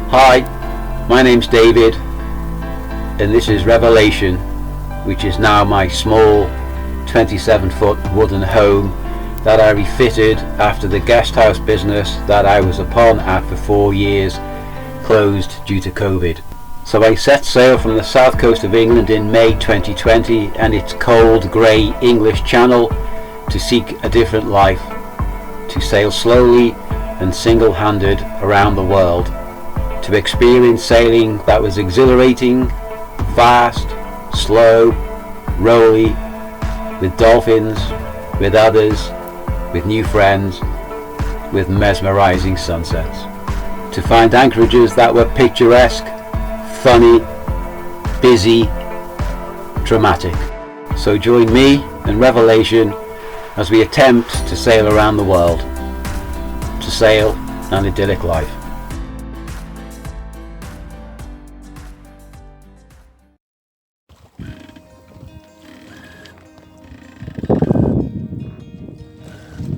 Hi, my name's David and this is Revelation, which is now my small 27-foot wooden home that I refitted after the guest house business that I was upon at for 4 years closed due to COVID. So I set sail from the south coast of England in May 2020 and its cold grey English Channel to seek a different life, to sail slowly and single-handed around the world, to experience sailing that was exhilarating, fast, slow, rolly, with dolphins, with others, with new friends, with mesmerizing sunsets. To find anchorages that were picturesque, funny, busy, dramatic. So join me and Revelation as we attempt to sail around the world, to sail an idyllic life.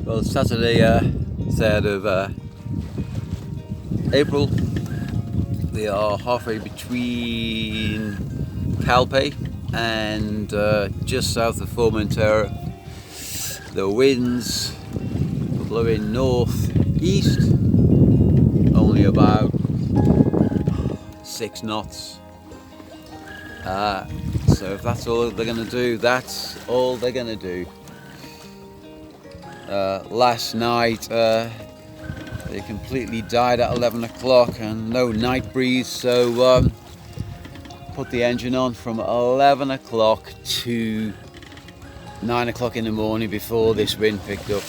Well, it's Saturday, 3rd of April. We are halfway between Calpe and just south of Formentera. The winds are blowing north-east, only about 6 knots. So if that's all they're going to do, that's all they're going to do. Last night they completely died at 11 o'clock and no night breeze, so put the engine on from 11 o'clock to 9 o'clock in the morning before this wind picked up.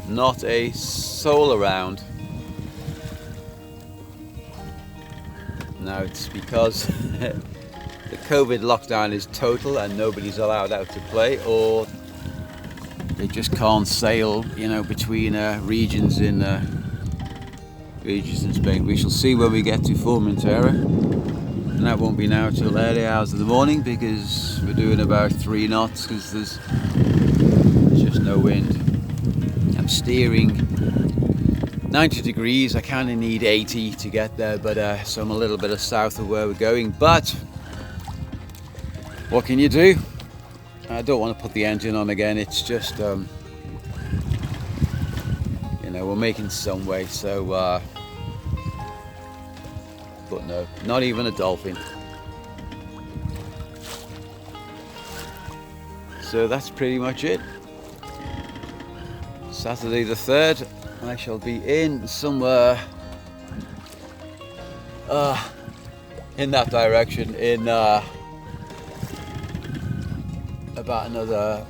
Not a soul around. Now it's because the COVID lockdown is total and nobody's allowed out to play, or they just can't sail, between regions in Spain. We shall see when we get to Formentera, and that won't be now till early hours of the morning because we're doing about 3 knots because there's just no wind. I'm steering 90 degrees. I kind of need 80 to get there, but so I'm a little bit south of where we're going. But what can you do? I don't want to put the engine on again. It's just, we're making some way. So, but no, not even a dolphin. So that's pretty much it. Saturday the 3rd, I shall be in somewhere in that direction in about another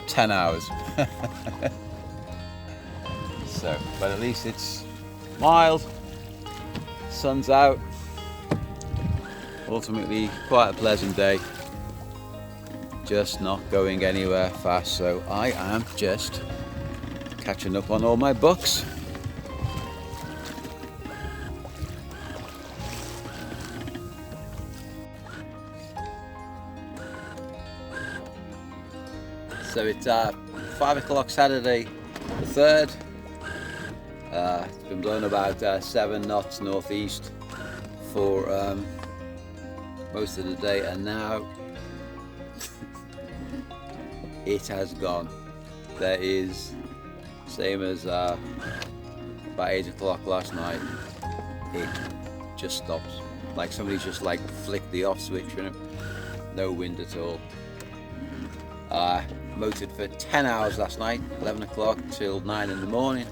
10 hours. So, but at least it's mild, sun's out, ultimately quite a pleasant day, just not going anywhere fast, so I am just catching up on all my books. So it's 5 o'clock Saturday the 3rd. It's been blowing about 7 knots northeast for most of the day, and now it has gone. There is, same as about 8 o'clock last night, it just stops. Like somebody's just flicked the off switch, no wind at all. Motored for 10 hours last night, 11 o'clock till 9 in the morning.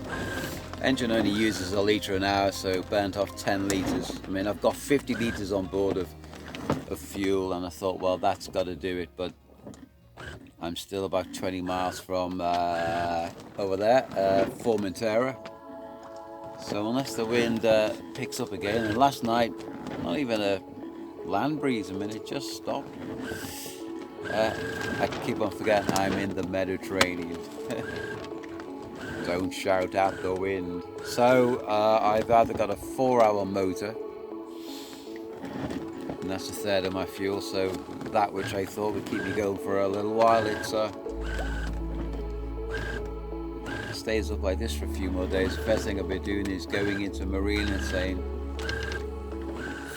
Engine only uses a litre an hour, so burnt off 10 litres. I mean, I've got 50 litres on board of fuel, and I thought, well, that's got to do it, but I'm still about 20 miles from over there, Formentera. So unless the wind picks up again, and last night, not even a land breeze, I mean, it just stopped. I keep on forgetting I'm in the Mediterranean. Don't shout at the wind. So I've either got a 4-hour motor, and that's a third of my fuel, so that which I thought would keep me going for a little while, it's stays up like this for a few more days, the first thing I'll be doing is going into a marina and saying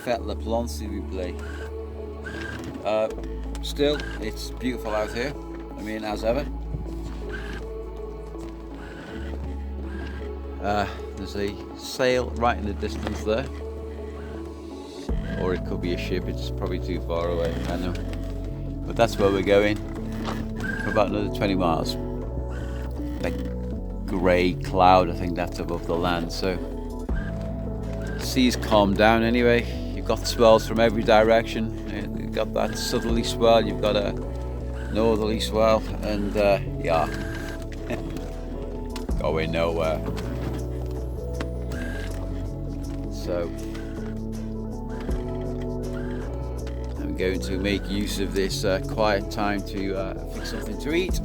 "Faites la plante s'il vous plaît." Still, it's beautiful out here. I mean, as ever. There's a sail right in the distance there, or it could be a ship. It's probably too far away, I know, but that's where we're going for about another 20 miles. That grey cloud, I think that's above the land, so the sea's calmed down anyway. You've got swells from every direction. You've got that southerly swell, you've got a northerly swell, and yeah, going nowhere. So I'm going to make use of this quiet time to fix something to eat,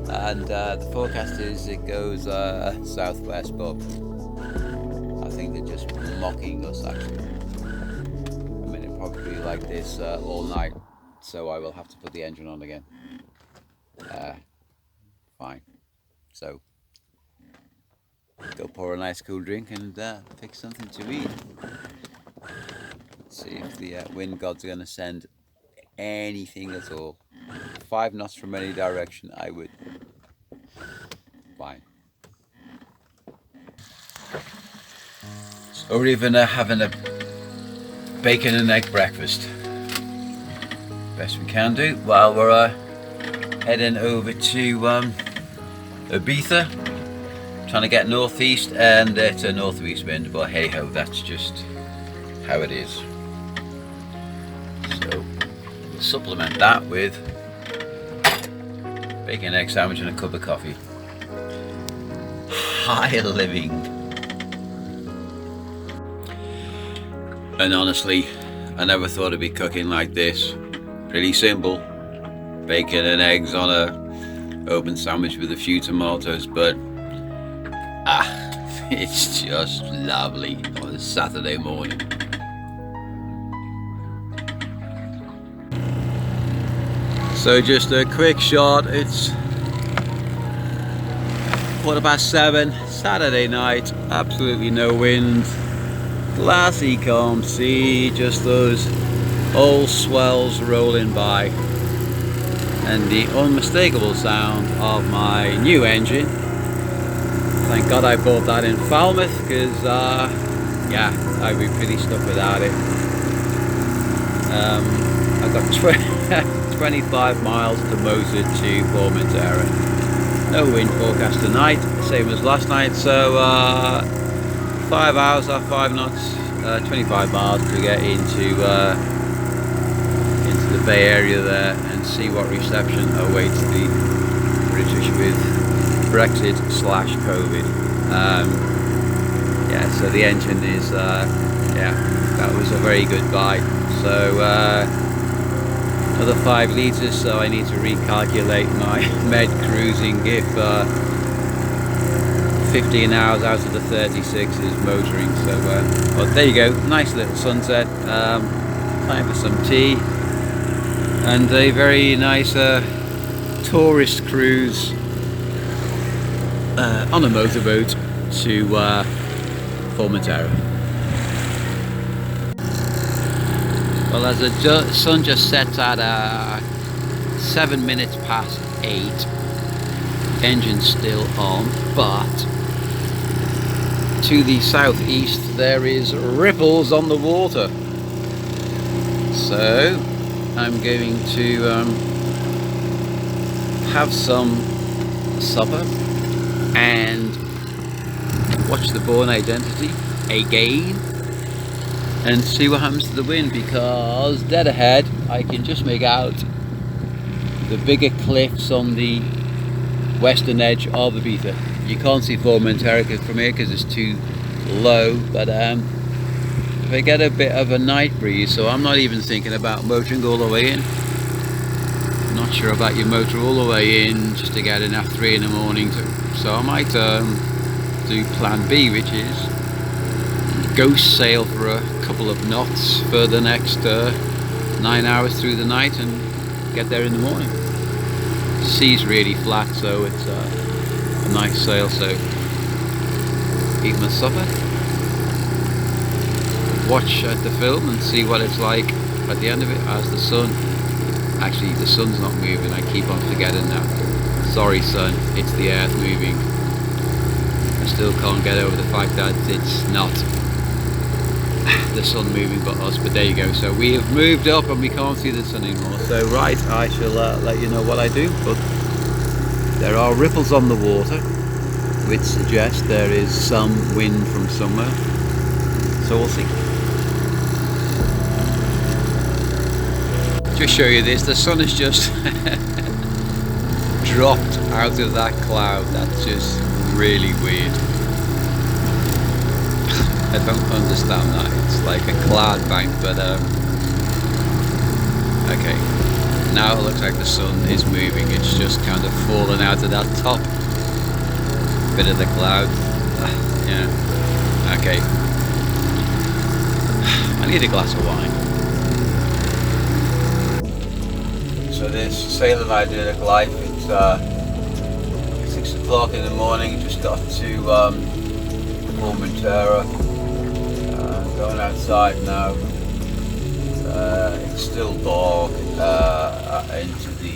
and the forecast is it goes southwest, but I think they're just mocking us actually. I mean, it'll probably be like this all night, so I will have to put the engine on again. Fine, so go pour a nice cool drink and fix something to eat. Let's see if the wind gods are going to send anything at all. 5 knots from any direction, I would. Fine. So we're even having a bacon and egg breakfast. Best we can do while we're heading over to Ibiza. Trying to get northeast, and it's a northwest wind, but hey ho, that's just how it is. So we'll supplement that with bacon, egg sandwich and a cup of coffee. High living. And honestly, I never thought I'd be cooking like this. Pretty simple. Bacon and eggs on a open sandwich with a few tomatoes, but it's just lovely on a Saturday morning. So just a quick shot, it's 7:15, Saturday night, absolutely no wind, glassy calm sea, just those old swells rolling by, and the unmistakable sound of my new engine. Thank God I bought that in Falmouth, because yeah, I'd be pretty stuck without it. I've got 25 miles to motor to Formentera. No wind forecast tonight, same as last night, so 5 hours off 5 knots, 25 miles to get into the Bay Area there and see what reception awaits the British with Brexit/COVID. Yeah, so the engine is yeah, that was a very good buy. So another 5 litres, so I need to recalculate my med cruising if 15 hours out of the 36 is motoring. So well, there you go, nice little sunset. Time for some tea and a very nice tourist cruise on a motorboat to Formentera. Well, as the sun just sets at 7 minutes past 8, engine's still on, but to the southeast there is ripples on the water. So I'm going to have some supper and watch the Bourne Identity again and see what happens to the wind, because dead ahead I can just make out the bigger cliffs on the western edge of Ibiza. You can't see Formentera from here because it's too low, but if I get a bit of a night breeze, so I'm not even thinking about motoring all the way in. Not sure about your motor all the way in just to get in at 3 in the morning, so I might do plan B, which is ghost sail for a couple of knots for the next 9 hours through the night and get there in the morning. The sea's really flat, so it's a nice nice sail, so eat my supper, watch the film and see what it's like at the end of it as the sun, actually the sun's not moving, I keep on forgetting that. Sorry sun, it's the earth moving. I still can't get over the fact that it's not the sun moving but us, but there you go. So we have moved up and we can't see the sun anymore. So right, I shall let you know what I do, but there are ripples on the water which suggest there is some wind from somewhere, so we'll see. Just show you this, the sun has just dropped out of that cloud. That's just really weird. I don't understand that. It's like a cloud bank, but okay. Now it looks like the sun is moving. It's just kind of fallen out of that top bit of the cloud. Yeah. Okay. I need a glass of wine. So this sail that I did at Kite, it's 6 o'clock in the morning. Just got to Formentera. Going outside now. It's still dark into the,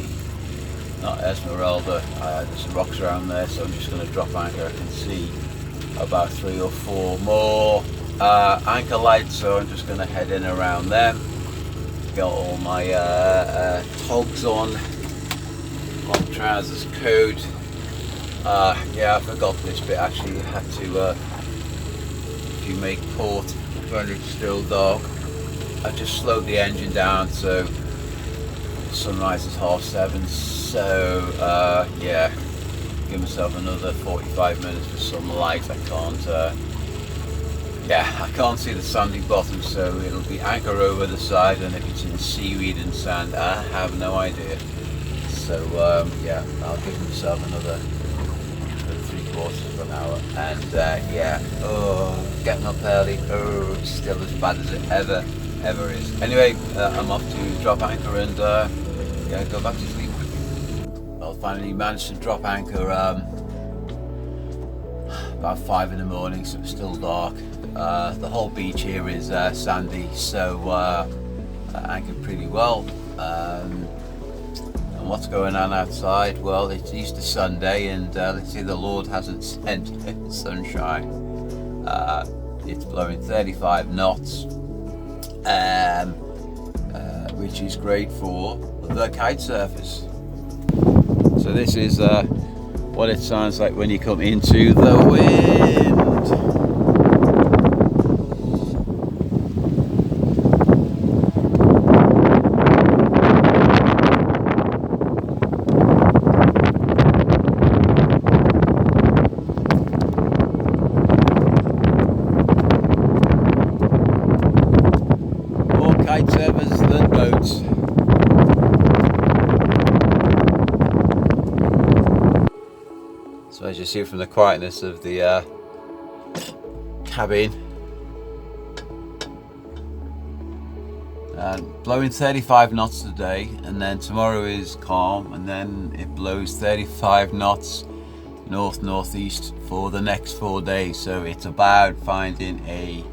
not Esmeralda. There's some rocks around there, so I'm just going to drop anchor. I can see about 3 or 4 more anchor lights, so I'm just going to head in around them. Got all my togs on, long trousers, coat. Yeah, I forgot this bit actually. You have to, if you make port when it's still dark, I just slowed the engine down, so sunrise is 7:30. So yeah, give myself another 45 minutes for some light. I can't see the sandy bottom, so it'll be anchor over the side, and if it's in seaweed and sand, I have no idea. So yeah, I'll give myself another 3/4 of an hour, and yeah, oh, getting up early, oh, it's still as bad as it ever is. Anyway, I'm off to drop anchor and yeah, go back to sleep. I'll finally manage to drop anchor about 5 in the morning, so it's still dark. The whole beach here is sandy, so anchored pretty well. And what's going on outside? Well, it's Easter Sunday, and let's see, the Lord hasn't sent sunshine. It's blowing 35 knots, which is great for the kite surfers. So this is what it sounds like when you come into the wind. Kite surfers than boats. So as you see from the quietness of the cabin, blowing 35 knots today, and then tomorrow is calm, and then it blows 35 knots northeast for the next 4 days. So it's about finding a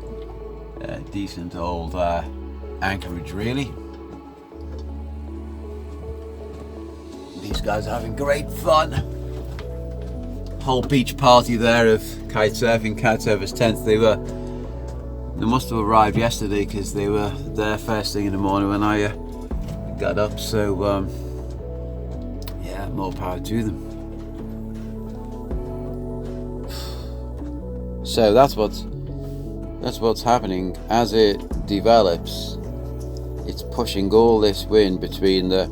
decent old anchorage, really. These guys are having great fun. Whole beach party there of kite surfers tents. They must have arrived yesterday because they were there first thing in the morning when I got up. So yeah, more power to them. So that's what's happening as it develops. It's pushing all this wind between the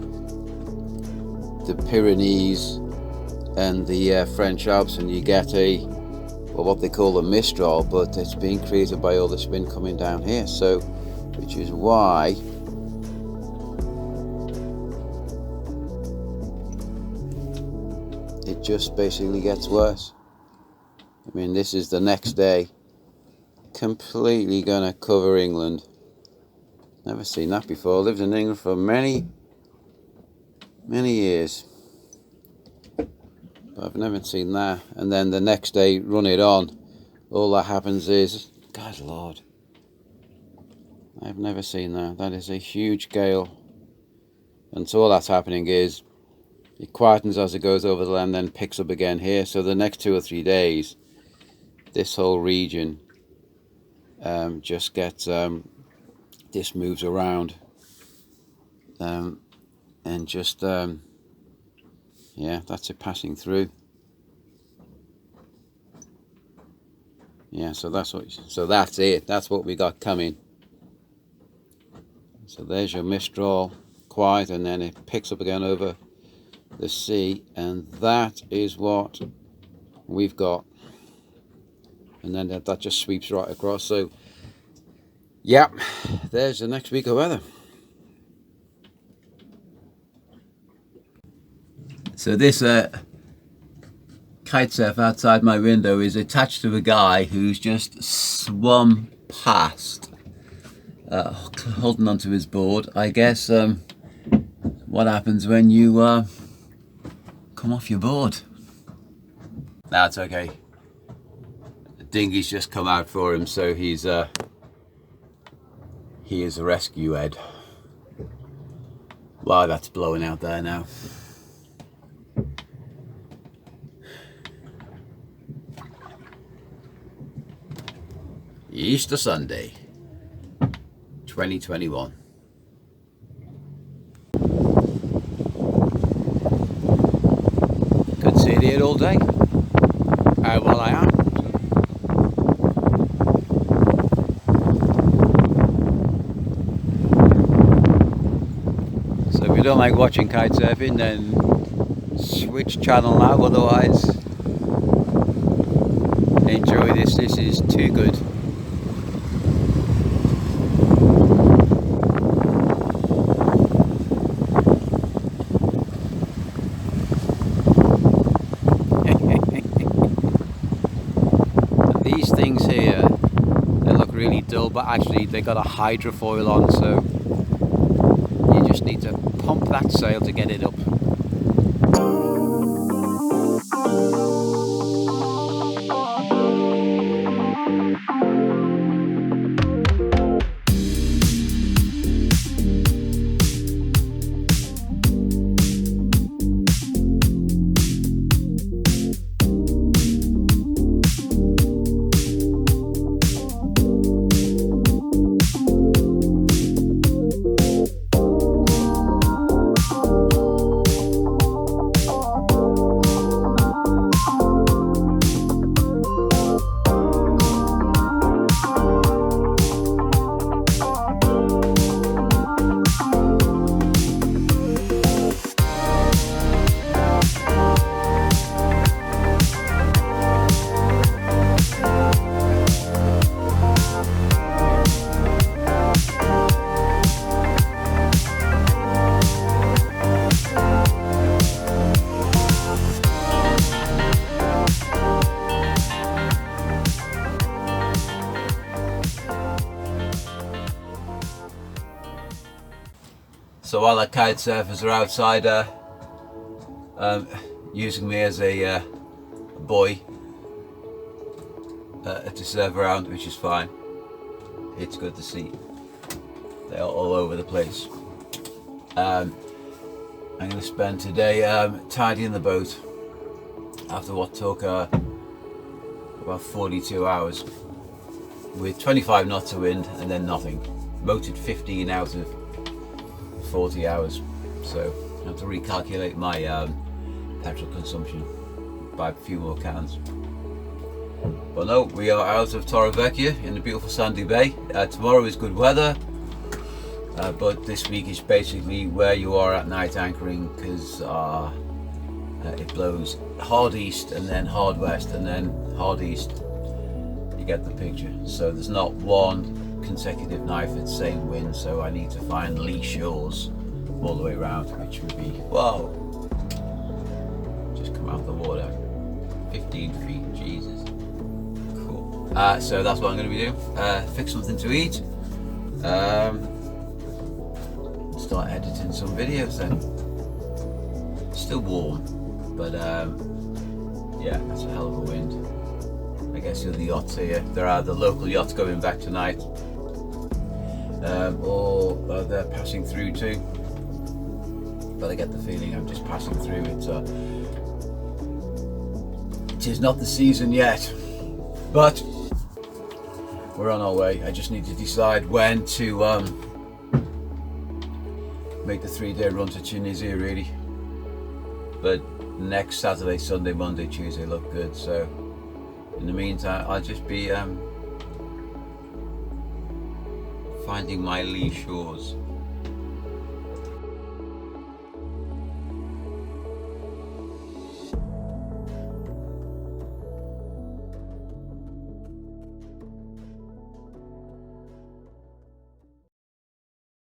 Pyrenees and the French Alps, and you get what they call a mistral, but it's being created by all this wind coming down here. So, which is why it just basically gets worse. I mean, this is the next day, completely gonna cover England. Never seen that before. Lived in England for many years. but I've never seen that. And then the next day run it on, all that happens is, God Lord, I've never seen that. That is a huge gale. And so all that's happening is it quietens as it goes over the land, then picks up again here. So the next 2 or 3 days, this whole region just gets, this moves around, and just, yeah, that's it passing through. Yeah, so that's it. That's what we got coming. So there's your Mistral, quiet, and then it picks up again over the sea, and that is what we've got. And then that just sweeps right across. So yeah, there's the next week of weather. So this kite surf outside my window is attached to a guy who's just swum past, holding onto his board. I guess what happens when you come off your board. That's okay. The dinghy's just come out for him, so he is a rescue head. Wow, that's blowing out there now. Easter Sunday 2021. Could sit here all day. Well, I am. So if you don't like watching kite surfing, then switch channel now. Otherwise, enjoy this. This is too good. These things here, they look really dull, but actually they got a hydrofoil on, so you just need to pump that sail to get it up. So while the kite surfers are outside using me as a buoy to surf around, which is fine. It's good to see. They are all over the place. I'm going to spend today tidying the boat after what took about 42 hours with 25 knots of wind and then nothing. Motored 15 out of 40 hours, so I have to recalculate my petrol consumption by a few more cans. But no, we are out of Torrevecchia in the beautiful sandy bay. Tomorrow is good weather, but this week is basically where you are at night anchoring, because it blows hard east and then hard west and then hard east. You get the picture. So there's not one consecutive night at the same wind, so I need to find lee shores all the way around, which would be, whoa, just come out of the water, 15 feet, Jesus, cool. So that's what I'm going to be doing, fix something to eat, start editing some videos then. Still warm, but Yeah, that's a hell of a wind. I guess the yachts here, there are the local yachts going back tonight, or they're passing through too, but I get the feeling I'm just passing through. It is not the season yet, but we're on our way. I just need to decide when to make the 3-day run to Tunisia really, but next Saturday, Sunday, Monday, Tuesday look good. So in the meantime, I'll just be finding my lee shores.